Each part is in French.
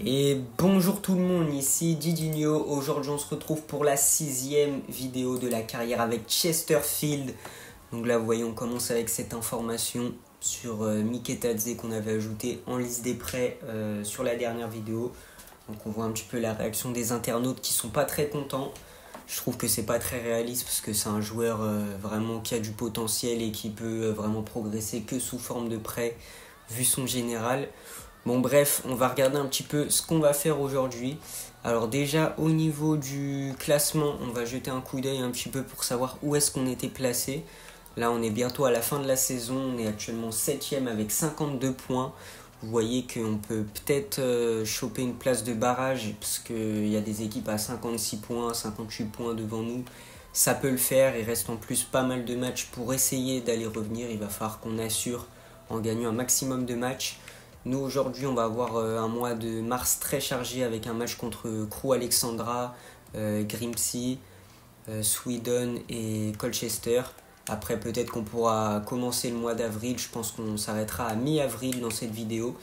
Et bonjour tout le monde, ici Didinho. Aujourd'hui on se retrouve pour la 6e vidéo de la carrière avec Chesterfield. Donc là vous voyez, on commence avec cette information sur Miketadze qu'on avait ajouté en liste des prêts sur la dernière vidéo. Donc on voit un petit peu la réaction des internautes qui sont pas très contents. Je trouve que c'est pas très réaliste parce que c'est un joueur vraiment qui a du potentiel et qui peut vraiment progresser que sous forme de prêt vu son général. Bon bref, on va regarder un petit peu ce qu'on va faire aujourd'hui. Alors déjà au niveau du classement, on va jeter un coup d'œil un petit peu pour savoir où est-ce qu'on était placé. Là on est bientôt à la fin de la saison, on est actuellement 7ème avec 52 points. Vous voyez qu'on peut peut-être choper une place de barrage parce qu'il y a des équipes à 56 points, 58 points devant nous. Ça peut le faire, il reste en plus pas mal de matchs pour essayer d'aller revenir. Il va falloir qu'on assure en gagnant un maximum de matchs. Nous aujourd'hui on va avoir un mois de mars très chargé avec un match contre Crewe Alexandra, Grimsby, Swindon et Colchester. Après peut-être qu'on pourra commencer le mois d'avril, je pense qu'on s'arrêtera à mi-avril dans cette vidéo.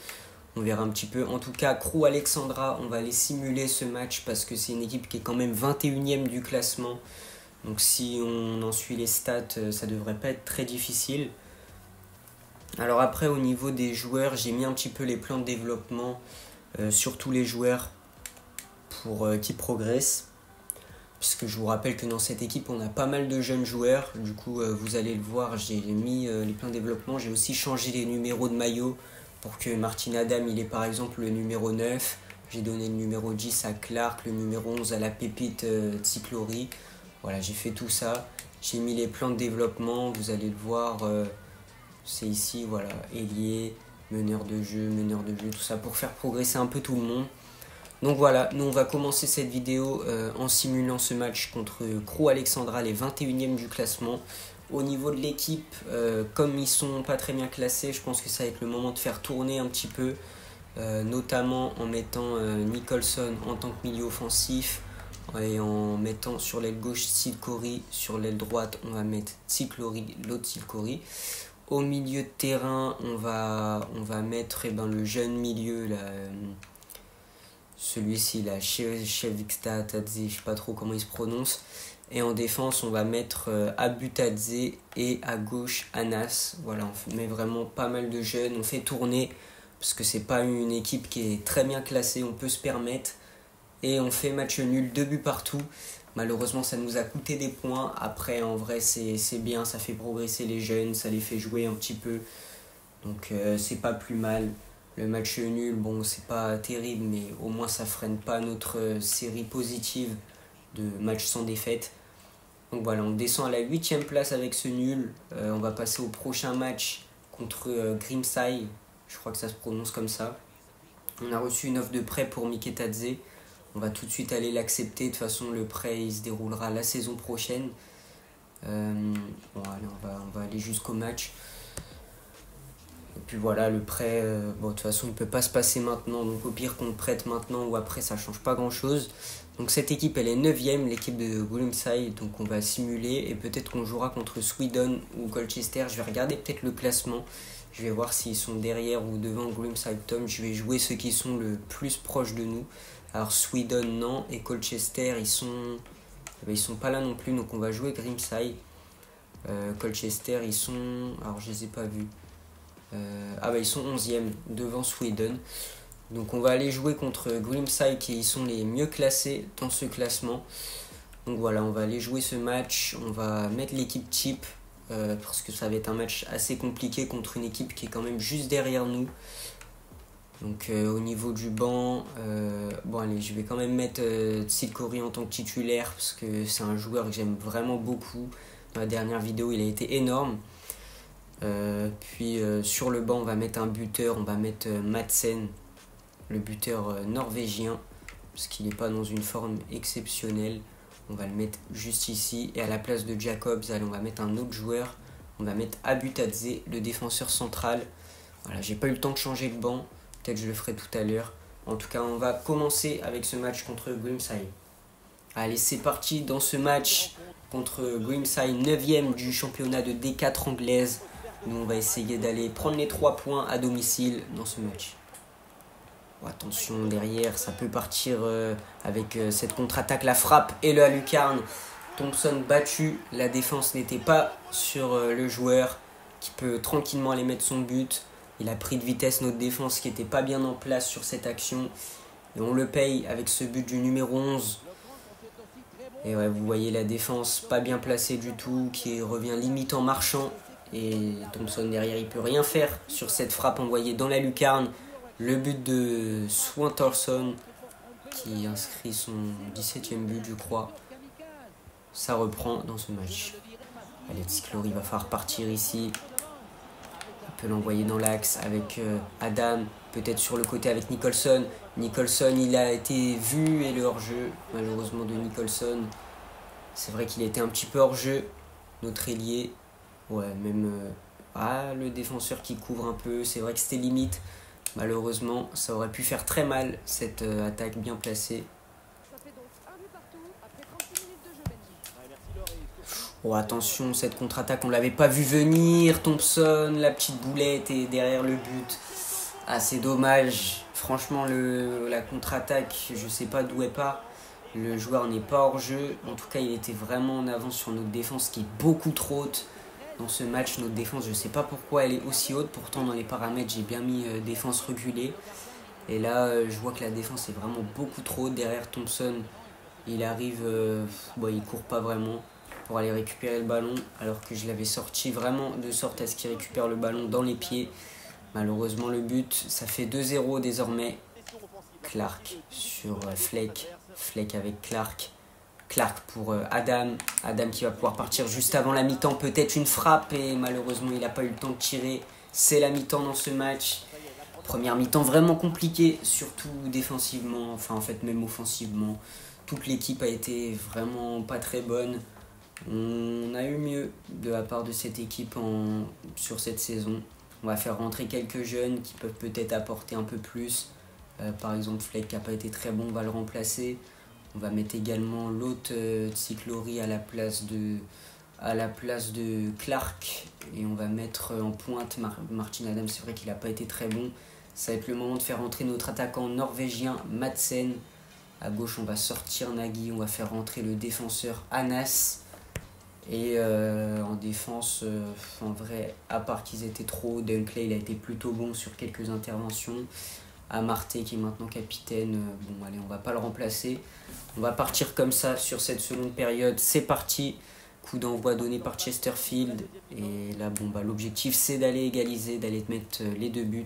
On verra un petit peu. En tout cas, Crewe Alexandra, on va aller simuler ce match parce que c'est une équipe qui est quand même 21ème du classement. Donc si on en suit les stats, ça devrait pas être très difficile. Alors après au niveau des joueurs, j'ai mis un petit peu les plans de développement sur tous les joueurs pour qui progressent. Puisque je vous rappelle que dans cette équipe on a pas mal de jeunes joueurs. Du coup vous allez le voir, j'ai mis les plans de développement. J'ai aussi changé les numéros de maillot pour que Martin Adam il ait par exemple le numéro 9. J'ai donné le numéro 10 à Clark, le numéro 11 à la pépite Ticlori. Voilà, j'ai fait tout ça. J'ai mis les plans de développement, vous allez le voir. C'est ici, voilà, ailier, meneur de jeu, tout ça pour faire progresser un peu tout le monde. Donc voilà, nous on va commencer cette vidéo en simulant ce match contre Crewe Alexandra, les 21e du classement. Au niveau de l'équipe, comme ils sont pas très bien classés, je pense que ça va être le moment de faire tourner un petit peu, notamment en mettant Nicholson en tant que milieu offensif et en mettant sur l'aile gauche Ticlori, sur l'aile droite on va mettre Ticlori, l'autre Ticlori. Au milieu de terrain, on va mettre le jeune milieu, là, celui-ci, là, Cheviksta Tadze, je sais pas trop comment il se prononce. Et en défense, on va mettre Abutadze et à gauche Anas. Voilà, on met vraiment pas mal de jeunes, on fait tourner parce que c'est pas une équipe qui est très bien classée, on peut se permettre. Et on fait match nul, 2 buts partout. Malheureusement, ça nous a coûté des points. Après, en vrai, c'est bien, ça fait progresser les jeunes, ça les fait jouer un petit peu. Donc, c'est pas plus mal. Le match nul, bon, c'est pas terrible, mais au moins, ça freine pas notre série positive de matchs sans défaite. Donc voilà, on descend à la 8ème place avec ce nul. On va passer au prochain match contre Grimsby. Je crois que ça se prononce comme ça. On a reçu une offre de prêt pour Miketadze. On va tout de suite aller l'accepter. De toute façon, le prêt il se déroulera la saison prochaine. Bon, allez, on va aller jusqu'au match. Et puis voilà, le prêt, bon, de toute façon, il ne peut pas se passer maintenant. Donc au pire qu'on le prête maintenant ou après, ça ne change pas grand-chose. Donc cette équipe, elle est 9ème, l'équipe de Grimsby. Donc on va simuler et peut-être qu'on jouera contre Swindon ou Colchester. Je vais regarder peut-être le classement. Je vais voir s'ils sont derrière ou devant Grimsby Tom. Je vais jouer ceux qui sont le plus proches de nous. Alors Swindon non, et Colchester ils sont pas là non plus, donc on va jouer Grimsby. Colchester ils sont, alors je les ai pas vus, ils sont 11e devant Swindon. Donc on va aller jouer contre Grimsby qui sont les mieux classés dans ce classement. Donc voilà, on va aller jouer ce match, on va mettre l'équipe type parce que ça va être un match assez compliqué contre une équipe qui est quand même juste derrière nous. Donc au niveau du banc, bon allez, je vais quand même mettre Ticlori en tant que titulaire parce que c'est un joueur que j'aime vraiment beaucoup. Dans la dernière vidéo, il a été énorme. Puis sur le banc, on va mettre un buteur, on va mettre Madsen, le buteur norvégien, parce qu'il n'est pas dans une forme exceptionnelle. On va le mettre juste ici. Et à la place de Jacobs, allez, on va mettre un autre joueur. On va mettre Abutadze, le défenseur central. Voilà, j'ai pas eu le temps de changer le banc. Peut-être je le ferai tout à l'heure. En tout cas, on va commencer avec ce match contre Grimsby. Allez, c'est parti dans ce match contre Grimsby, 9ème du championnat de D4 anglaise. Nous, on va essayer d'aller prendre les 3 points à domicile dans ce match. Oh, attention derrière, ça peut partir avec cette contre-attaque, la frappe et la lucarne. Thompson battu, la défense n'était pas sur le joueur qui peut tranquillement aller mettre son but. Il a pris de vitesse notre défense qui n'était pas bien en place sur cette action. Et on le paye avec ce but du numéro 11. Et ouais, vous voyez la défense pas bien placée du tout, qui revient limite en marchant. Et Thompson derrière, il peut rien faire sur cette frappe envoyée dans la lucarne. Le but de Swantorson qui inscrit son 17e but, je crois. Ça reprend dans ce match. Allez, Ticlori va falloir partir ici. Il peut l'envoyer dans l'axe avec Adam, peut-être sur le côté avec Nicholson. Nicholson, il a été vu et le hors-jeu, malheureusement, de Nicholson. C'est vrai qu'il était un petit peu hors-jeu, notre ailier. Ouais, même le défenseur qui couvre un peu, c'est vrai que c'était limite. Malheureusement, ça aurait pu faire très mal, cette attaque bien placée. Oh, attention, cette contre-attaque, on ne l'avait pas vu venir. Thompson, la petite boulette et derrière le but. Ah, c'est dommage. Franchement, la contre-attaque, je ne sais pas d'où elle part. Le joueur n'est pas hors jeu. En tout cas, il était vraiment en avance sur notre défense qui est beaucoup trop haute. Dans ce match, notre défense, je ne sais pas pourquoi elle est aussi haute. Pourtant, dans les paramètres, j'ai bien mis défense reculée. Et là, je vois que la défense est vraiment beaucoup trop haute. Derrière Thompson, il arrive, il court pas vraiment pour aller récupérer le ballon. Alors que je l'avais sorti vraiment de sorte à ce qu'il récupère le ballon dans les pieds. Malheureusement, le but, ça fait 2-0 désormais. Clark sur Fleck. Fleck avec Clark. Clark pour Adam. Adam qui va pouvoir partir juste avant la mi-temps. Peut-être une frappe et malheureusement il n'a pas eu le temps de tirer. C'est la mi-temps dans ce match. Première mi-temps vraiment compliquée, surtout défensivement. Enfin en fait même offensivement. Toute l'équipe a été vraiment pas très bonne. On a eu mieux de la part de cette équipe sur cette saison. On va faire rentrer quelques jeunes qui peuvent peut-être apporter un peu plus. Par exemple Fleck qui n'a pas été très bon, on va le remplacer. On va mettre également l'autre Ticlori à la place de Clark. Et on va mettre en pointe Martin Adam. C'est vrai qu'il n'a pas été très bon. Ça va être le moment de faire rentrer notre attaquant norvégien Madsen. À gauche, on va sortir Nagy. On va faire rentrer le défenseur Anas. Et en défense, en vrai, à part qu'ils étaient trop, Dunkley il a été plutôt bon sur quelques interventions. Amartey qui est maintenant capitaine, bon allez on va pas le remplacer. On va partir comme ça sur cette seconde période, c'est parti. Coup d'envoi donné par Chesterfield. Et là l'objectif c'est d'aller égaliser, d'aller mettre les 2 buts.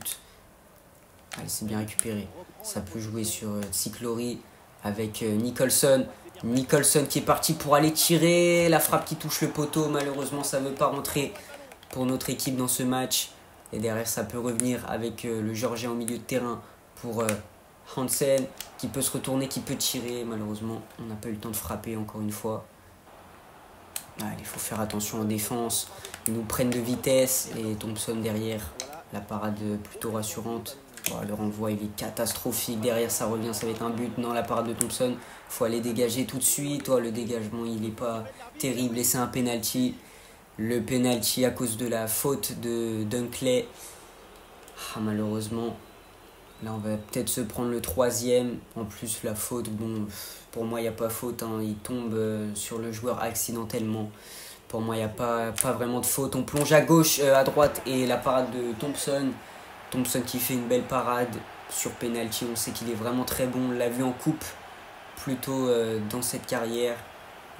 Allez c'est bien récupéré. Ça peut jouer sur Ticlori avec Nicholson. Nicholson qui est parti pour aller tirer. La frappe qui touche le poteau, malheureusement ça ne veut pas rentrer pour notre équipe dans ce match. Et derrière, ça peut revenir avec le Géorgien au milieu de terrain pour Hansen, qui peut se retourner, qui peut tirer. Malheureusement, on n'a pas eu le temps de frapper encore une fois. Il faut faire attention en défense. Ils nous prennent de vitesse et Thompson derrière. La parade plutôt rassurante. Le renvoi, il est catastrophique. Derrière, ça revient, ça va être un but. Non, la parade de Thompson, il faut aller dégager tout de suite. Le dégagement, il n'est pas terrible et c'est un penalty. Le penalty à cause de la faute de Dunkley. Malheureusement, là on va peut-être se prendre le 3e. En plus la faute, bon, pour moi il n'y a pas faute. Il tombe sur le joueur accidentellement. Pour moi il n'y a pas vraiment de faute. On plonge à gauche, à droite et la parade de Thompson. Thompson qui fait une belle parade sur penalty. On sait qu'il est vraiment très bon. On l'a vu en coupe plus tôt dans cette carrière.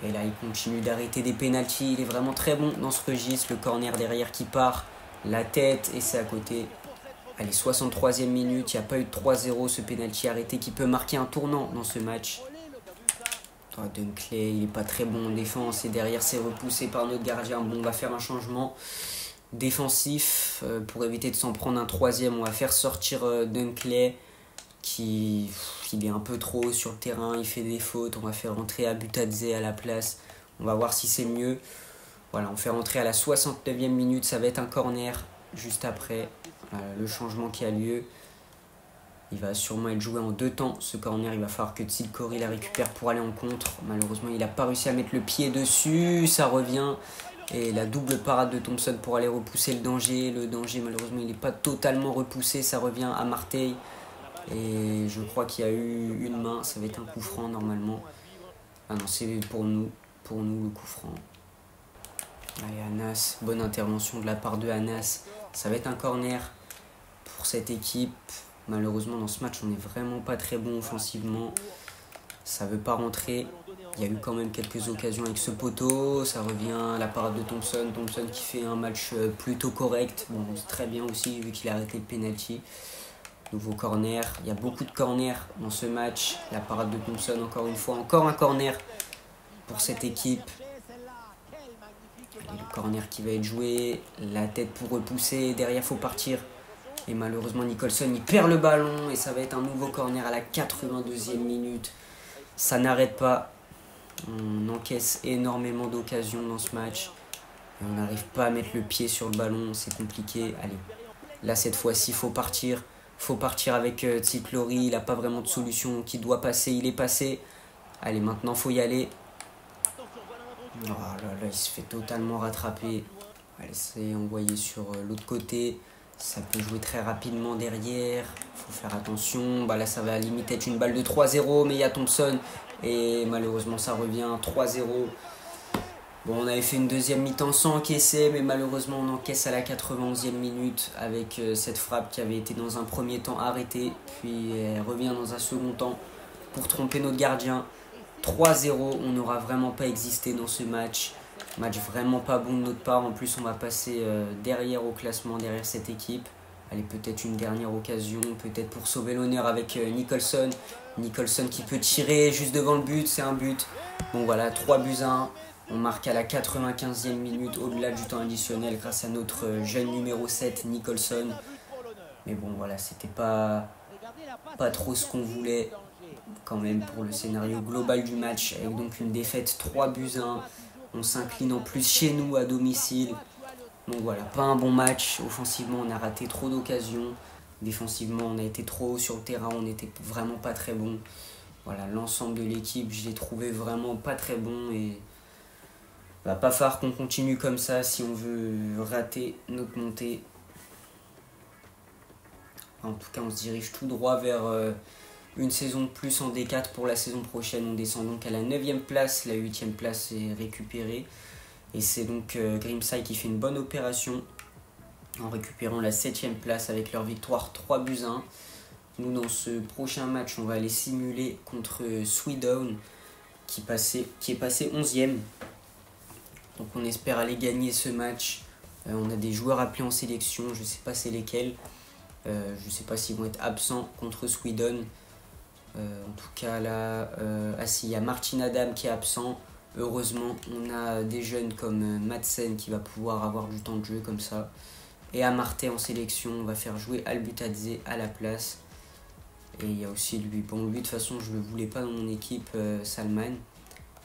Et là, il continue d'arrêter des pénaltys. Il est vraiment très bon dans ce registre. Le corner derrière qui part. La tête et c'est à côté. Allez, 63e minute. Il n'y a pas eu de 3-0. Ce pénalty arrêté qui peut marquer un tournant dans ce match. Dunkley, il n'est pas très bon en défense. Et derrière, c'est repoussé par notre gardien. Bon, on va faire un changement défensif. Pour éviter de s'en prendre un 3e, on va faire sortir Dunkley. Il est un peu trop haut sur le terrain, il fait des fautes. On va faire rentrer Abutadze à la place. On va voir si c'est mieux. Voilà, on fait rentrer à la 69e minute. Ça va être un corner juste après le changement qui a lieu. Il va sûrement être joué en 2 temps. Ce corner, il va falloir que Ticlori la récupère pour aller en contre. Malheureusement, il n'a pas réussi à mettre le pied dessus. Ça revient. Et la double parade de Thompson pour aller repousser le danger. Le danger, malheureusement, il n'est pas totalement repoussé. Ça revient à Martey. Et je crois qu'il y a eu une main, ça va être un coup franc normalement. Ah non, c'est pour nous le coup franc. Allez, Anas, bonne intervention de la part de Anas. Ça va être un corner pour cette équipe. Malheureusement, dans ce match, on n'est vraiment pas très bon offensivement. Ça ne veut pas rentrer. Il y a eu quand même quelques occasions avec ce poteau. Ça revient à la parade de Thompson. Thompson qui fait un match plutôt correct. Bon, c'est très bien aussi vu qu'il a arrêté le penalty. Nouveau corner. Il y a beaucoup de corners dans ce match. La parade de Thompson encore une fois. Encore un corner pour cette équipe. Et le corner qui va être joué. La tête pour repousser. Derrière, il faut partir. Et malheureusement, Nicholson, il perd le ballon. Et ça va être un nouveau corner à la 82e minute. Ça n'arrête pas. On encaisse énormément d'occasions dans ce match. Et on n'arrive pas à mettre le pied sur le ballon. C'est compliqué. Allez, là, cette fois-ci, il faut partir. Il faut partir avec Tsiklori. Il n'a pas vraiment de solution qui doit passer. Il est passé. Allez, maintenant, il faut y aller. Oh là là, il se fait totalement rattraper. Allez, c'est envoyé sur l'autre côté. Ça peut jouer très rapidement derrière. Il faut faire attention. Bah là, ça va limite être une balle de 3-0. Mais il y a Thompson. Et malheureusement, ça revient 3-0. Bon, on avait fait une deuxième mi-temps sans encaisser. Mais malheureusement, on encaisse à la 91e minute. Avec cette frappe qui avait été dans un premier temps arrêtée. Puis elle revient dans un second temps pour tromper notre gardien. 3-0. On n'aura vraiment pas existé dans ce match. Match vraiment pas bon de notre part. En plus, on va passer derrière au classement, derrière cette équipe. Allez, peut-être une dernière occasion, peut-être pour sauver l'honneur avec Nicholson. Nicholson qui peut tirer juste devant le but, c'est un but. Bon voilà, 3-1. On marque à la 95e minute, au-delà du temps additionnel, grâce à notre jeune numéro 7, Nicholson. Mais bon voilà, c'était pas trop ce qu'on voulait quand même pour le scénario global du match. Avec donc une défaite 3-1. On s'incline en plus chez nous à domicile. Donc voilà, pas un bon match. Offensivement, on a raté trop d'occasions. Défensivement, on a été trop haut sur le terrain. On n'était vraiment pas très bon. Voilà, l'ensemble de l'équipe, je l'ai trouvé vraiment pas très bon. Et va pas falloir qu'on continue comme ça si on veut rater notre montée. En tout cas, on se dirige tout droit vers une saison de plus en D4 pour la saison prochaine. On descend donc à la 9e place. La 8e place est récupérée. Et c'est donc Grimside qui fait une bonne opération en récupérant la 7e place avec leur victoire 3-1. Nous, dans ce prochain match, on va aller simuler contre Sweden qui est passé 11e. Donc on espère aller gagner ce match. On a des joueurs appelés en sélection, je ne sais pas c'est lesquels. Je ne sais pas s'ils vont être absents contre Sweden. En tout cas là, il y a Martin Adam qui est absent. Heureusement, on a des jeunes comme Madsen qui va pouvoir avoir du temps de jeu comme ça. Et Amartey en sélection, on va faire jouer Albutadze à la place. Et il y a aussi lui. Bon, lui de toute façon, je ne le voulais pas dans mon équipe, Salman.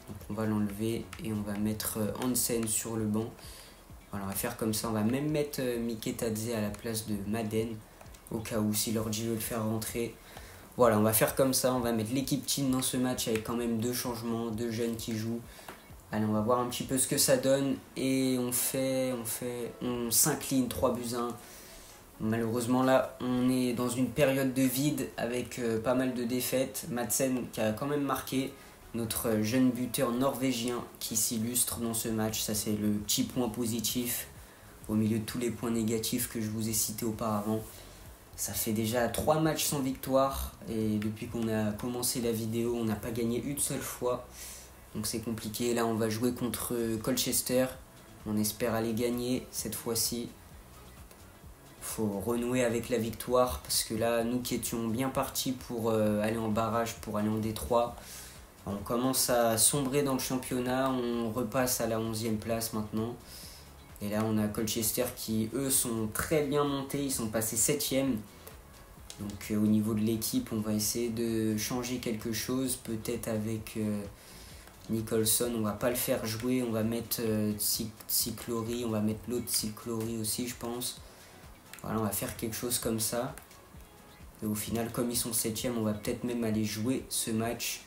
Donc on va l'enlever et on va mettre Hansen sur le banc. Voilà, on va faire comme ça. On va même mettre Miketadze à la place de Madden. Au cas où, si Lordji veut le faire rentrer. Voilà, on va faire comme ça, on va mettre l'équipe team dans ce match avec quand même 2 changements, 2 jeunes qui jouent. Allez, on va voir un petit peu ce que ça donne et on s'incline 3-1. Malheureusement là, on est dans une période de vide avec pas mal de défaites. Madsen qui a quand même marqué, notre jeune buteur norvégien qui s'illustre dans ce match. Ça c'est le petit point positif au milieu de tous les points négatifs que je vous ai cités auparavant. Ça fait déjà 3 matchs sans victoire et depuis qu'on a commencé la vidéo, on n'a pas gagné une seule fois. Donc c'est compliqué. Là, on va jouer contre Colchester. On espère aller gagner cette fois-ci. Il faut renouer avec la victoire parce que là, nous qui étions bien partis pour aller en barrage, pour aller en D3, on commence à sombrer dans le championnat. On repasse à la 11e place maintenant. Et là, on a Colchester qui, eux, sont très bien montés. Ils sont passés 7e. Donc, au niveau de l'équipe, on va essayer de changer quelque chose. Peut-être avec Nicholson, on va pas le faire jouer. On va mettre Tsiklori. On va mettre l'autre Tsiklori aussi, je pense. Voilà, on va faire quelque chose comme ça. Et au final, comme ils sont 7e, on va peut-être même aller jouer ce match.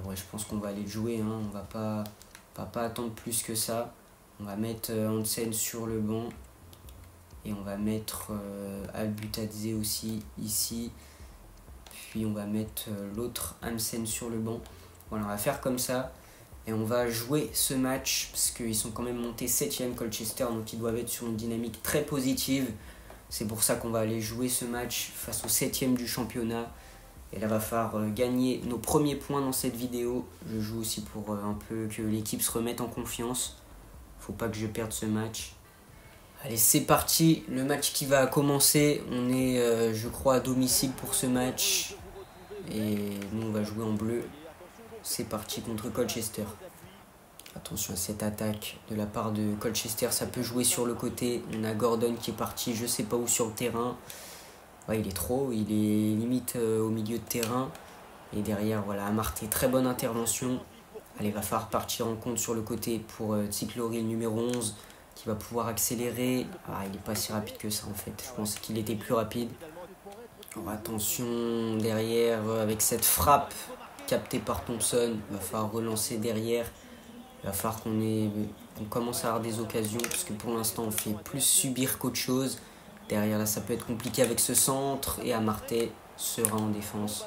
Ouais, je pense qu'on va aller le jouer. Hein. On va pas attendre plus que ça. On va mettre Hansen sur le banc. Et on va mettre Albutadze aussi ici. puis on va mettre l'autre Hansen sur le banc. Voilà, on va faire comme ça. Et on va jouer ce match parce qu'ils sont quand même montés 7ème Colchester, donc ils doivent être sur une dynamique très positive. C'est pour ça qu'on va aller jouer ce match face au 7ème du championnat. Et là, va falloir gagner nos premiers points dans cette vidéo. Je joue aussi pour un peu que l'équipe se remette en confiance. Faut pas que je perde ce match. Allez, c'est parti. Le match qui va commencer. On est, je crois, à domicile pour ce match. Et nous, on va jouer en bleu. C'est parti contre Colchester. Attention à cette attaque de la part de Colchester. Ça peut jouer sur le côté. On a Gordon qui est parti, je sais pas où sur le terrain. Ouais, il est trop. Il est limite au milieu de terrain. Et derrière, voilà, Amarté. Très bonne intervention. Allez, va falloir partir en compte sur le côté pour Ticlori, le numéro 11, qui va pouvoir accélérer. Ah, il n'est pas si rapide que ça en fait. Je pense qu'il était plus rapide. Alors, attention derrière avec cette frappe captée par Thompson. Il va falloir relancer derrière. Il va falloir qu'on commence à avoir des occasions parce que pour l'instant on fait plus subir qu'autre chose. Derrière là ça peut être compliqué avec ce centre et Amarté sera en défense.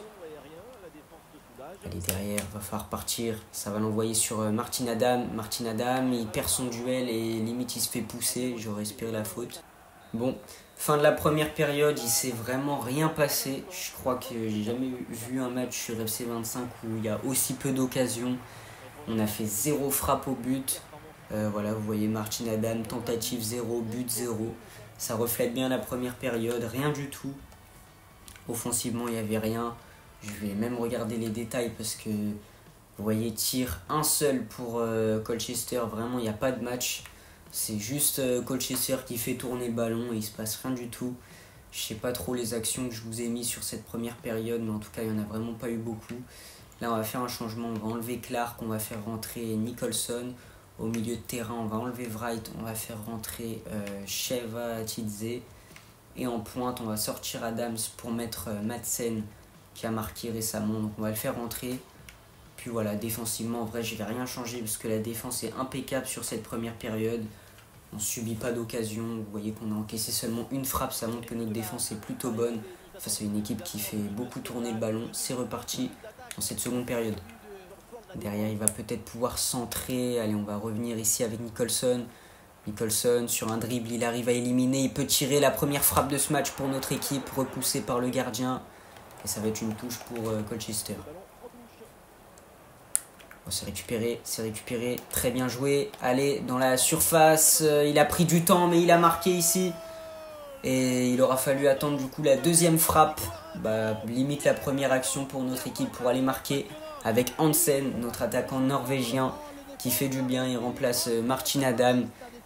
Allez, derrière, va falloir partir. Ça va l'envoyer sur Martin Adam. Martin Adam, il perd son duel et limite il se fait pousser. J'aurais espéré la faute. Bon, fin de la première période, il s'est vraiment rien passé. Je crois que j'ai jamais vu un match sur FC25 où il y a aussi peu d'occasions. On a fait 0 frappe au but. Voilà, vous voyez Martin Adam, tentative 0, but 0. Ça reflète bien la première période, rien du tout. Offensivement, il n'y avait rien. Je vais même regarder les détails parce que vous voyez, tir un seul pour Colchester. Vraiment, il n'y a pas de match. C'est juste Colchester qui fait tourner le ballon et il ne se passe rien du tout. Je ne sais pas trop les actions que je vous ai mis sur cette première période, mais en tout cas, il n'y en a vraiment pas eu beaucoup. Là, on va faire un changement. On va enlever Clark, on va faire rentrer Nicholson. Au milieu de terrain, on va enlever Wright, on va faire rentrer Sheva Tidze. Et en pointe, on va sortir Adams pour mettre Madsen qui a marqué récemment. Donc on va le faire rentrer. Puis voilà, défensivement, en vrai, je ne vais rien changer parce que la défense est impeccable sur cette première période. On ne subit pas d'occasion. Vous voyez qu'on a encaissé seulement une frappe. Ça montre que notre défense est plutôt bonne face à une équipe qui fait beaucoup tourner le ballon. C'est reparti dans cette seconde période. Derrière, il va peut-être pouvoir centrer. Allez, on va revenir ici avec Nicholson. Nicholson, sur un dribble, il arrive à éliminer. Il peut tirer la première frappe de ce match pour notre équipe, repoussée par le gardien. Et ça va être une touche pour Colchester. Oh, c'est récupéré. Très bien joué. Allez, dans la surface. Il a pris du temps, mais il a marqué ici. Et il aura fallu attendre du coup la deuxième frappe. Limite la première action pour notre équipe pour aller marquer. Avec Hansen, notre attaquant norvégien, qui fait du bien. Il remplace Martin Adam.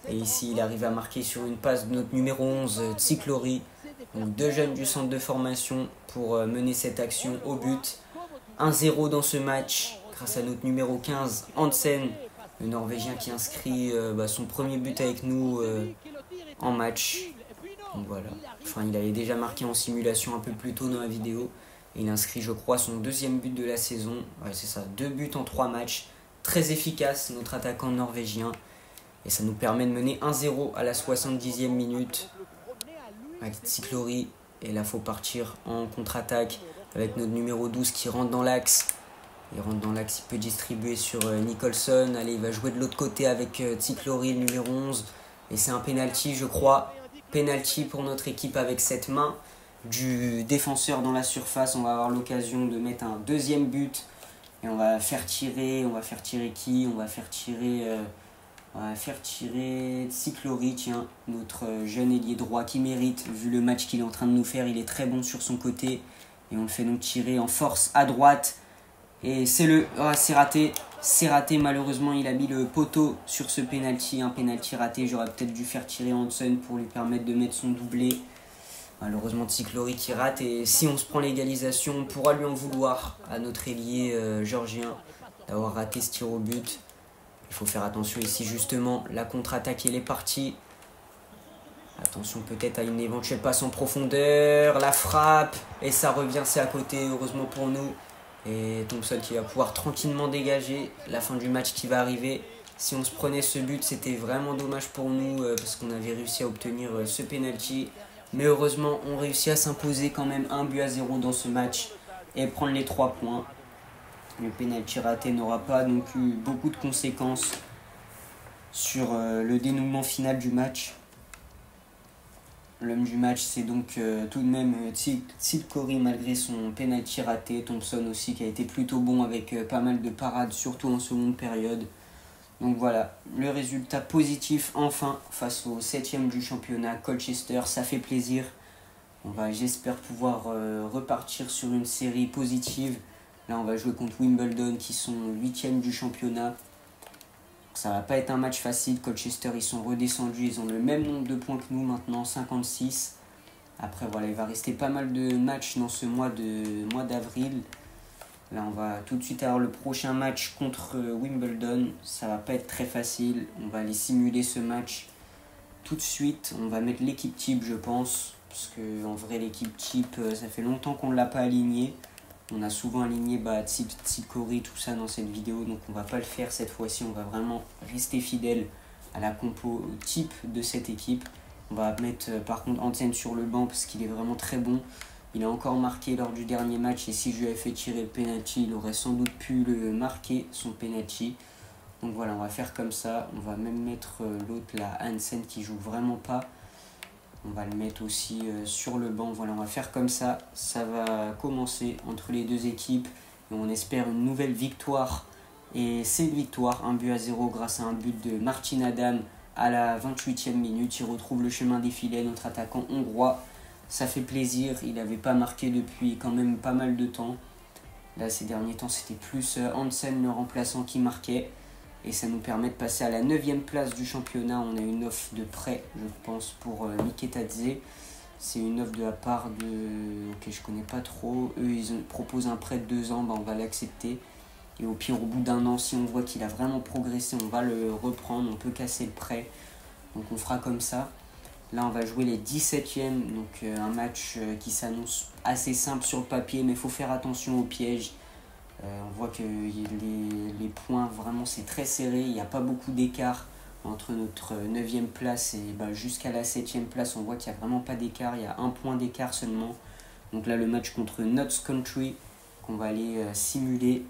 Et ici, il arrive à marquer sur une passe de notre numéro 11, Ticlori. Donc 2 jeunes du centre de formation pour mener cette action au but. 1-0 dans ce match grâce à notre numéro 15, Hansen, le Norvégien qui inscrit son premier but avec nous en match. Donc voilà. Enfin, il avait déjà marqué en simulation un peu plus tôt dans la vidéo. Et il inscrit, je crois, son deuxième but de la saison. Ouais, c'est ça, 2 buts en 3 matchs. Très efficace, notre attaquant norvégien. Et ça nous permet de mener 1-0 à la 70e minute. Avec Ticlori. Et là, il faut partir en contre-attaque avec notre numéro 12 qui rentre dans l'axe. Il rentre dans l'axe, il peut distribuer sur Nicholson. Allez, il va jouer de l'autre côté avec Ticlori, le numéro 11. Et c'est un penalty, je crois. Penalty pour notre équipe avec cette main du défenseur dans la surface. On va avoir l'occasion de mettre un deuxième but. Et on va faire tirer. On va faire tirer qui? On va faire tirer Ticlori, tiens, notre jeune ailier droit qui mérite. Vu le match qu'il est en train de nous faire, il est très bon sur son côté. Et on le fait donc tirer en force à droite. Et c'est raté, malheureusement il a mis le poteau sur ce penalty, un penalty raté. J'aurais peut-être dû faire tirer Hansen pour lui permettre de mettre son doublé. Malheureusement Ticlori qui rate, et si on se prend l'égalisation, on pourra lui en vouloir à notre ailier géorgien d'avoir raté ce tir au but. Il faut faire attention ici justement, la contre-attaque elle est partie. Attention peut-être à une éventuelle passe en profondeur, la frappe, et ça revient, c'est à côté, heureusement pour nous. Et Thompson qui va pouvoir tranquillement dégager la fin du match qui va arriver. Si on se prenait ce but, c'était vraiment dommage pour nous parce qu'on avait réussi à obtenir ce penalty. Mais heureusement, on réussit à s'imposer quand même 1-0 dans ce match. et prendre les 3 points. Le penalty raté n'aura pas donc eu beaucoup de conséquences sur le dénouement final du match. L'homme du match, c'est donc tout de même Teal Corey malgré son penalty raté. Thompson aussi qui a été plutôt bon avec pas mal de parades, surtout en seconde période. Donc voilà, le résultat positif enfin face au 7e du championnat, Colchester, ça fait plaisir. J'espère pouvoir repartir sur une série positive. Là on va jouer contre Wimbledon qui sont 8e du championnat. Ça va pas être un match facile. Colchester ils sont redescendus, ils ont le même nombre de points que nous maintenant, 56. Après voilà, il va rester pas mal de matchs dans ce mois d'avril. Là on va tout de suite avoir le prochain match contre Wimbledon. Ça va pas être très facile. On va aller simuler ce match tout de suite. On va mettre l'équipe type je pense. Parce que en vrai l'équipe type ça fait longtemps qu'on ne l'a pas alignée. On a souvent aligné Teal Corey, tout ça dans cette vidéo, donc on va pas le faire cette fois-ci. On va vraiment rester fidèle à la compo type de cette équipe. On va mettre par contre Hansen sur le banc parce qu'il est vraiment très bon. Il a encore marqué lors du dernier match et si je lui avais fait tirer le penalty, il aurait sans doute pu le marquer son penalty. Donc voilà, on va faire comme ça. On va même mettre l'autre, la Hansen, qui joue vraiment pas. On va le mettre aussi sur le banc. Voilà, on va faire comme ça. Ça va commencer entre les deux équipes. Et on espère une nouvelle victoire. Et c'est une victoire, 1-0 grâce à un but de Martin Adam à la 28e minute. Il retrouve le chemin des filets, notre attaquant hongrois. Ça fait plaisir. Il n'avait pas marqué depuis quand même pas mal de temps. Là, ces derniers temps, c'était plus Hansen, le remplaçant, qui marquait. Et ça nous permet de passer à la 9e place du championnat. On a une offre de prêt, je pense, pour Miketadze. C'est une offre de la part de... Ok, je connais pas trop. Eux, ils proposent un prêt de 2 ans. On va l'accepter. Et au pire, au bout d'1 an, si on voit qu'il a vraiment progressé, on va le reprendre. On peut casser le prêt. Donc on fera comme ça. Là, on va jouer les 17e. Donc un match qui s'annonce assez simple sur le papier. Mais il faut faire attention aux pièges. On voit que les points, vraiment, c'est très serré. Il n'y a pas beaucoup d'écart entre notre 9e place et jusqu'à la 7e place. On voit qu'il n'y a vraiment pas d'écart. Il y a 1 point d'écart seulement. Donc là, le match contre Notts Country qu'on va aller simuler.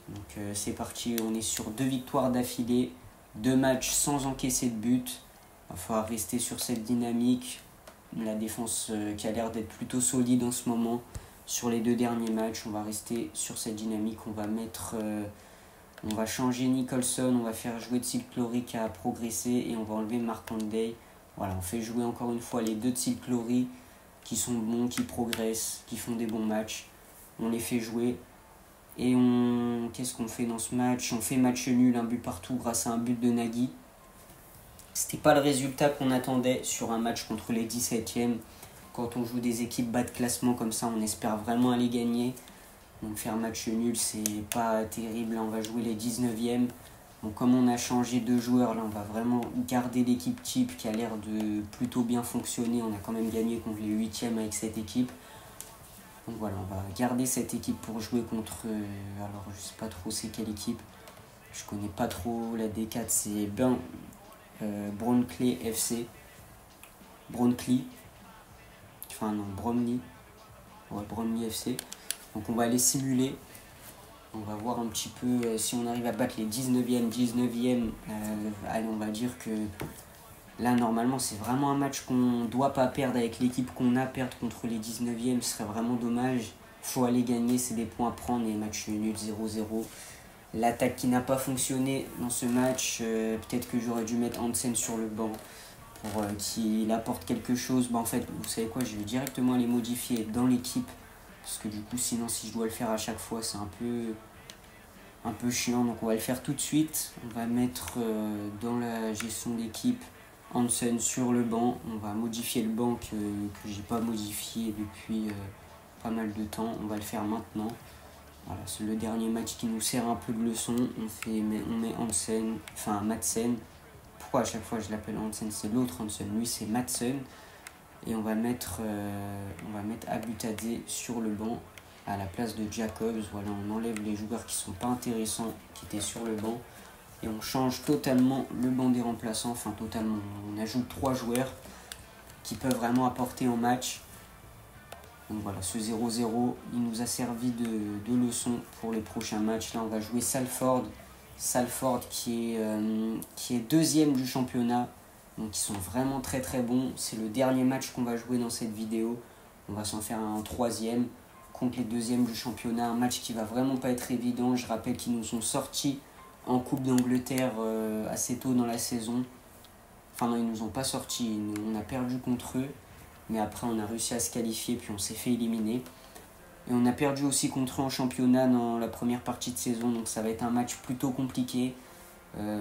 Donc c'est parti. On est sur 2 victoires d'affilée. 2 matchs sans encaisser de but. Il va falloir rester sur cette dynamique. La défense qui a l'air d'être plutôt solide en ce moment. Sur les 2 derniers matchs, on va rester sur cette dynamique. On va changer Nicholson, on va faire jouer Teal Corey qui a progressé et on va enlever Mark Handay. Voilà, on fait jouer encore une fois les 2 Teal Corey qui sont bons, qui progressent, qui font des bons matchs. On les fait jouer. Et qu'est-ce qu'on fait dans ce match? On fait match nul, un but partout grâce à un but de Nagy. C'était pas le résultat qu'on attendait sur un match contre les 17e. Quand on joue des équipes bas de classement comme ça, on espère vraiment aller gagner. Donc faire match nul, c'est pas terrible. Là, on va jouer les 19e. Donc comme on a changé de joueur, là, on va vraiment garder l'équipe type qui a l'air de plutôt bien fonctionner. On a quand même gagné contre les 8e avec cette équipe. Donc voilà, on va garder cette équipe pour jouer contre... alors, je sais pas trop c'est quelle équipe. Je connais pas trop la D4, c'est Bronckley FC. Bronckley. Enfin non, Bromley. Ouais, Bromley FC. Donc on va aller simuler. On va voir un petit peu si on arrive à battre les 19e. Allez, on va dire que là, normalement, c'est vraiment un match qu'on ne doit pas perdre avec l'équipe qu'on a. Perdre contre les 19e, ce serait vraiment dommage. Il faut aller gagner, c'est des points à prendre. Et match nul, 0-0. L'attaque qui n'a pas fonctionné dans ce match. Peut-être que j'aurais dû mettre Hansen sur le banc pour qu'il apporte quelque chose. En fait, vous savez quoi, je vais directement aller modifier dans l'équipe. Parce que du coup, sinon, si je dois le faire à chaque fois, c'est un peu chiant. Donc on va le faire tout de suite. On va mettre dans la gestion d'équipe Hansen sur le banc. On va modifier le banc que j'ai pas modifié depuis pas mal de temps. On va le faire maintenant. Voilà, c'est le dernier match qui nous sert un peu de leçon. On met Hansen, enfin Madsen. Pourquoi à chaque fois je l'appelle Hansen? C'est l'autre Hansen. Lui c'est Madsen. Et on va mettre Abutadze sur le banc à la place de Jacobs. Voilà, on enlève les joueurs qui sont pas intéressants, qui étaient sur le banc. Et on change totalement le banc des remplaçants. Enfin, totalement. On ajoute 3 joueurs qui peuvent vraiment apporter en match. Donc voilà, ce 0-0, il nous a servi de leçon pour les prochains matchs. Là, on va jouer Salford. Salford qui est deuxième du championnat. Donc ils sont vraiment très très bons. C'est le dernier match qu'on va jouer dans cette vidéo. On va s'en faire un troisième contre les deuxièmes du championnat. Un match qui va vraiment pas être évident. Je rappelle qu'ils nous sont sortis en Coupe d'Angleterre assez tôt dans la saison. Enfin non, ils nous ont pas sortis. On a perdu contre eux. Mais après on a réussi à se qualifier puis on s'est fait éliminer. Et on a perdu aussi contre eux en championnat dans la première partie de saison. Donc ça va être un match plutôt compliqué.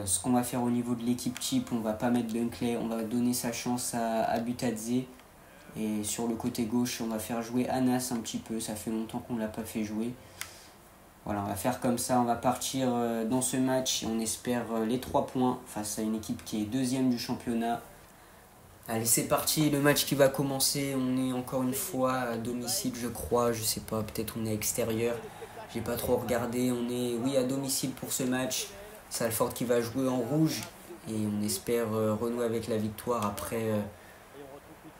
Ce qu'on va faire au niveau de l'équipe type, on va pas mettre Bunkley, on va donner sa chance à Butadze. Et sur le côté gauche, on va faire jouer Anas un petit peu, ça fait longtemps qu'on ne l'a pas fait jouer. Voilà, on va faire comme ça, on va partir dans ce match et on espère les 3 points face à une équipe qui est deuxième du championnat. Allez, c'est parti, le match qui va commencer, on est encore une fois à domicile je crois, je sais pas, peut-être on est extérieur. J'ai pas trop regardé, on est oui à domicile pour ce match. Salford qui va jouer en rouge et on espère renouer avec la victoire après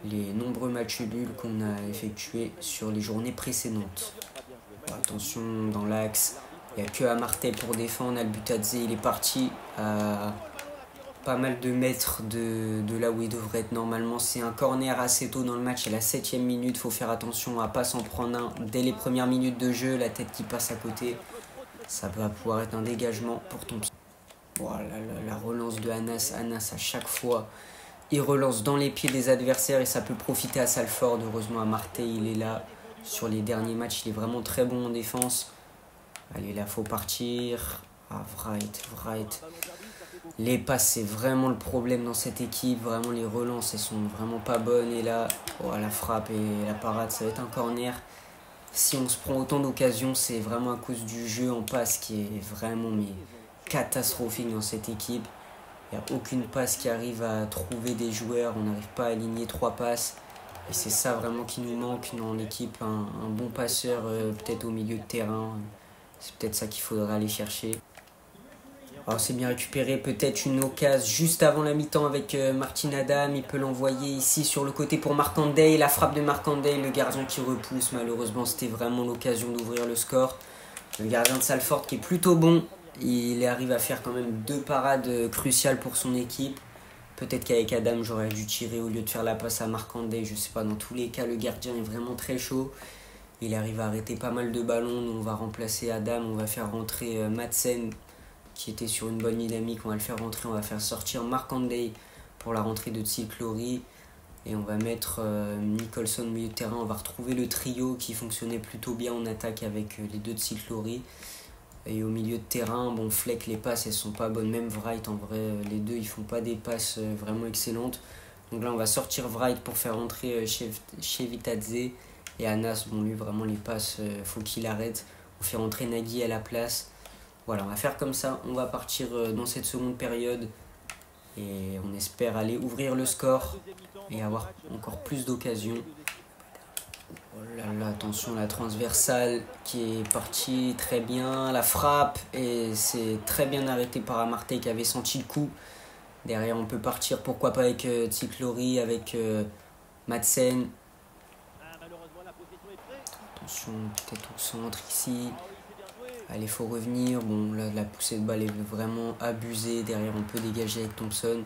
les nombreux matchs nuls qu'on a effectués sur les journées précédentes. Bon, attention dans l'axe, il n'y a que Amartey pour défendre. Albutadze il est parti à pas mal de mètres de là où il devrait être normalement. C'est un corner assez tôt dans le match, à la 7e minute, il faut faire attention à ne pas s'en prendre un dès les premières minutes de jeu, la tête qui passe à côté. Ça va pouvoir être un dégagement pour Thompson. Voilà, la relance de Anas à chaque fois, il relance dans les pieds des adversaires et ça peut profiter à Salford. Heureusement Amartey il est là sur les derniers matchs, il est vraiment très bon en défense. Allez là faut partir. Ah Wright. Les passes c'est vraiment le problème dans cette équipe, vraiment les relances elles sont vraiment pas bonnes et là la frappe et la parade ça va être un corner. Si on se prend autant d'occasions c'est vraiment à cause du jeu en passe qui est vraiment catastrophique dans cette équipe. Il n'y a aucune passe qui arrive à trouver des joueurs, on n'arrive pas à aligner 3 passes. Et c'est ça vraiment qui nous manque dans l'équipe, un bon passeur peut-être au milieu de terrain. C'est peut-être ça qu'il faudra aller chercher. Alors c'est bien récupéré, peut-être une occasion juste avant la mi-temps avec Martin Adam. Il peut l'envoyer ici sur le côté pour Markandey. La frappe de Markandey, le gardien qui repousse. Malheureusement c'était vraiment l'occasion d'ouvrir le score. Le gardien de Salford qui est plutôt bon. Il arrive à faire quand même 2 parades cruciales pour son équipe. Peut-être qu'avec Adam, j'aurais dû tirer au lieu de faire la passe à Markandey. Je sais pas, dans tous les cas, le gardien est vraiment très chaud. Il arrive à arrêter pas mal de ballons. Nous, on va remplacer Adam. On va faire rentrer Madsen, qui était sur une bonne dynamique. On va le faire rentrer. On va faire sortir Markandey pour la rentrée de Tsilklori. Et on va mettre Nicholson au milieu de terrain. On va retrouver le trio qui fonctionnait plutôt bien en attaque avec les 2 de Tsilklori. Et au milieu de terrain, bon, Fleck, les passes, elles sont pas bonnes. Même Wright, en vrai, les deux, ils font pas des passes vraiment excellentes. Donc là, on va sortir Wright pour faire rentrer Chevitadze. Et Anas, bon, lui, vraiment, les passes, faut qu'il arrête. On fait rentrer Nagui à la place. Voilà, on va faire comme ça. On va partir dans cette seconde période. Et on espère aller ouvrir le score et avoir encore plus d'occasions. Oh là là, attention, la transversale qui est partie très bien, la frappe et c'est très bien arrêté par Amartey qui avait senti le coup. Derrière on peut partir, pourquoi pas avec Tsilklori, avec Madsen. Attention, peut-être au centre ici. Allez, faut revenir. Bon, là, la poussée de balle est vraiment abusée. Derrière on peut dégager avec Thompson.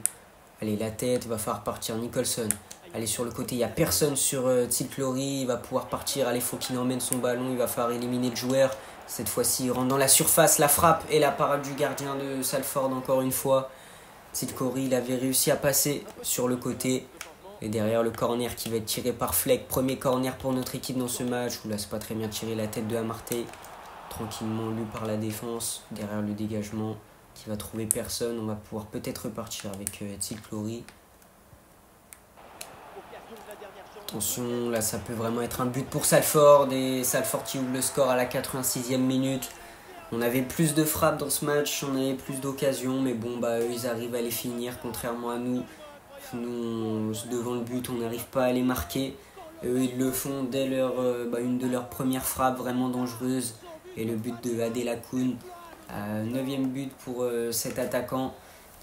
Allez, la tête, il va falloir partir Nicholson. Allez, sur le côté, il n'y a personne sur Tsilklori. Il va pouvoir partir. Allez, faut qu'il emmène son ballon. Il va falloir éliminer le joueur. Cette fois-ci, il rentre dans la surface. La frappe et la parade du gardien de Salford, encore une fois. Tsilklori, il avait réussi à passer sur le côté. Et derrière, le corner qui va être tiré par Fleck. Premier corner pour notre équipe dans ce match. Où là, c'est pas très bien tiré. La tête de Amartey. Tranquillement lu par la défense. Derrière le dégagement qui va trouver personne. On va pouvoir peut-être repartir avec Tsilklori. Attention, là ça peut vraiment être un but pour Salford et Salford qui ouvre le score à la 86e minute. On avait plus de frappes dans ce match, on avait plus d'occasions, mais bon, bah eux ils arrivent à les finir contrairement à nous. Nous, devant le but, on n'arrive pas à les marquer. Et eux ils le font dès une de leurs premières frappes vraiment dangereuses. Et le but de Adelakoun, 9e but pour cet attaquant.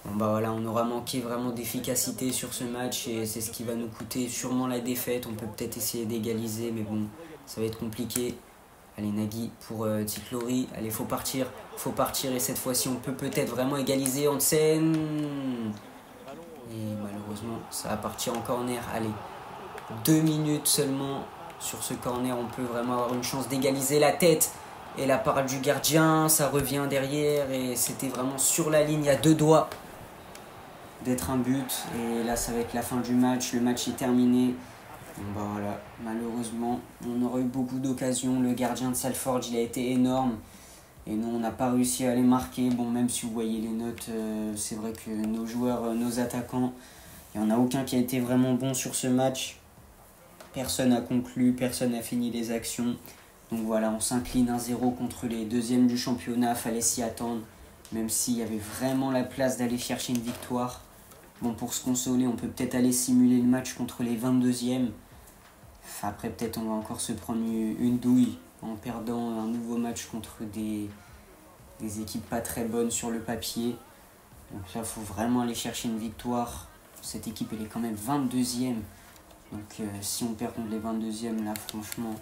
Bon bah voilà, on aura manqué vraiment d'efficacité sur ce match et c'est ce qui va nous coûter sûrement la défaite. On peut peut-être essayer d'égaliser, mais bon, ça va être compliqué. Allez, Nagui pour Tiklori. Allez, faut partir et cette fois-ci on peut peut-être vraiment égaliser. Hansen. Et malheureusement, ça va partir en corner. Allez, 2 minutes seulement sur ce corner. On peut vraiment avoir une chance d'égaliser. La tête et la parade du gardien. Ça revient derrière et c'était vraiment sur la ligne. Il y a 2 doigts d'être un but. Et là, ça va être la fin du match. Le match est terminé. Bon bah voilà, malheureusement, on aurait eu beaucoup d'occasions. Le gardien de Salford, il a été énorme. Et nous, on n'a pas réussi à les marquer. Bon, même si vous voyez les notes, c'est vrai que nos joueurs, nos attaquants, il n'y en a aucun qui a été vraiment bon sur ce match. Personne n'a conclu, personne n'a fini les actions. Donc voilà, on s'incline 1-0 contre les deuxièmes du championnat. Fallait s'y attendre, même s'il y avait vraiment la place d'aller chercher une victoire. Bon, pour se consoler, on peut peut-être aller simuler le match contre les 22e. Enfin, après, peut-être on va encore se prendre une douille en perdant un nouveau match contre des équipes pas très bonnes sur le papier. Donc là, il faut vraiment aller chercher une victoire. Cette équipe, elle est quand même 22e. Donc si on perd contre les 22e, là, franchement,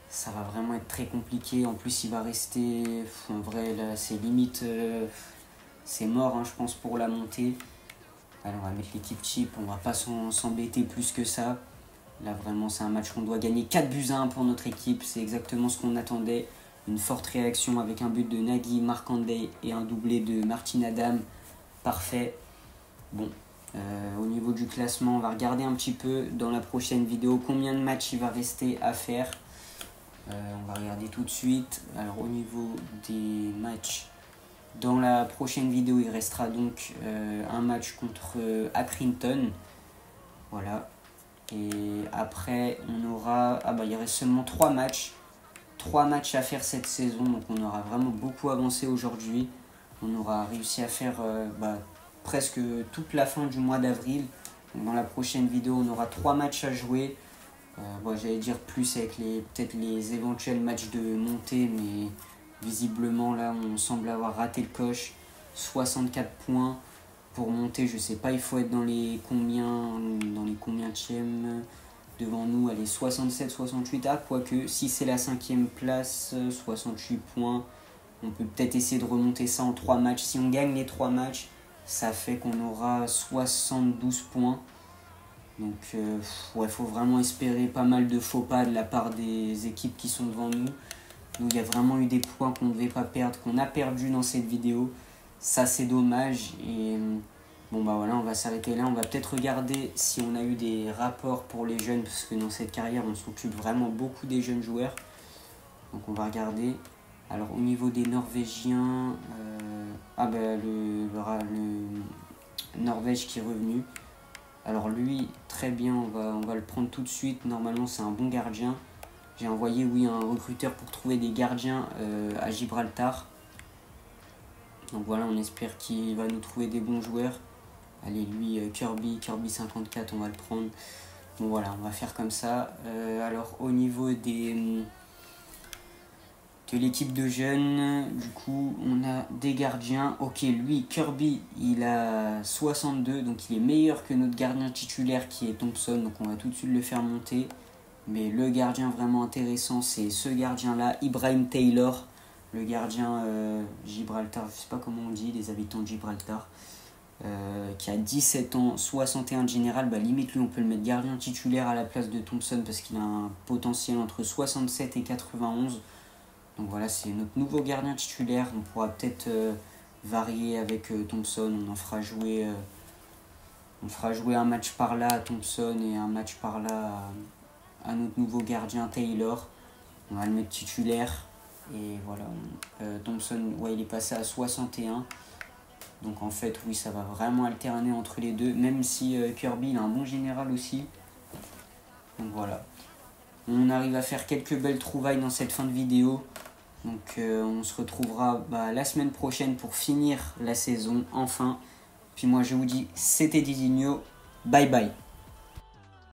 ça va vraiment être très compliqué. En plus, il va rester... En vrai, là, c'est limite... c'est mort, hein, je pense, pour la montée. Alors, on va mettre l'équipe cheap. On va pas s'embêter plus que ça. Là, vraiment, c'est un match qu'on doit gagner 4-1 pour notre équipe. C'est exactement ce qu'on attendait. Une forte réaction avec un but de Nagui, Markandé et un doublé de Martin Adam. Parfait. Bon, au niveau du classement, on va regarder un petit peu dans la prochaine vidéo combien de matchs il va rester à faire. On va regarder tout de suite. Alors, au niveau des matchs, dans la prochaine vidéo, il restera donc un match contre Accrington. Voilà. Et après, on aura... Ah bah, il reste seulement 3 matchs. 3 matchs à faire cette saison. Donc, on aura vraiment beaucoup avancé aujourd'hui. On aura réussi à faire presque toute la fin du mois d'avril. Dans la prochaine vidéo, on aura 3 matchs à jouer. J'allais dire plus avec peut-être les éventuels matchs de montée. Mais visiblement, là, on semble avoir raté le coche. 64 points. Pour monter, je sais pas, il faut être dans les combientièmes devant nous. Allez, 67, 68. Ah, quoique, si c'est la 5e place, 68 points. On peut peut-être essayer de remonter ça en 3 matchs. Si on gagne les 3 matchs, ça fait qu'on aura 72 points. Donc, il faut vraiment espérer pas mal de faux pas de la part des équipes qui sont devant nous. Donc, il y a vraiment eu des points qu'on ne devait pas perdre, qu'on a perdu dans cette vidéo. Ça, c'est dommage. Et bon, bah voilà, on va s'arrêter là. On va peut-être regarder si on a eu des rapports pour les jeunes, parce que dans cette carrière, on s'occupe vraiment beaucoup des jeunes joueurs. Donc, on va regarder. Alors, au niveau des Norvégiens, le Norvège qui est revenu. Alors, lui, très bien, on va le prendre tout de suite. Normalement, c'est un bon gardien. J'ai envoyé, oui, un recruteur pour trouver des gardiens à Gibraltar. Donc voilà, on espère qu'il va nous trouver des bons joueurs. Allez, lui, Kirby 54, on va le prendre. Bon voilà, on va faire comme ça. Alors au niveau de l'équipe de jeunes, du coup, on a des gardiens. Ok, lui, Kirby, il a 62, donc il est meilleur que notre gardien titulaire qui est Thompson. Donc on va tout de suite le faire monter. Mais le gardien vraiment intéressant, c'est ce gardien-là, Ibrahim Taylor. Le gardien Gibraltar, je ne sais pas comment on dit, les habitants de Gibraltar, qui a 17 ans, 61 de général, limite lui on peut le mettre gardien titulaire à la place de Thompson parce qu'il a un potentiel entre 67 et 91. Donc voilà, c'est notre nouveau gardien titulaire. On pourra peut-être varier avec Thompson, on fera jouer un match par là à Thompson et un match par là à notre nouveau gardien Taylor. On va le mettre titulaire. Et voilà, Thompson, il est passé à 61. Donc en fait, oui, ça va vraiment alterner entre les deux. Même si Kirby, il a un bon général aussi. Donc voilà. On arrive à faire quelques belles trouvailles dans cette fin de vidéo. Donc on se retrouvera la semaine prochaine pour finir la saison, enfin. Puis moi, je vous dis, c'était Didinho. Bye bye.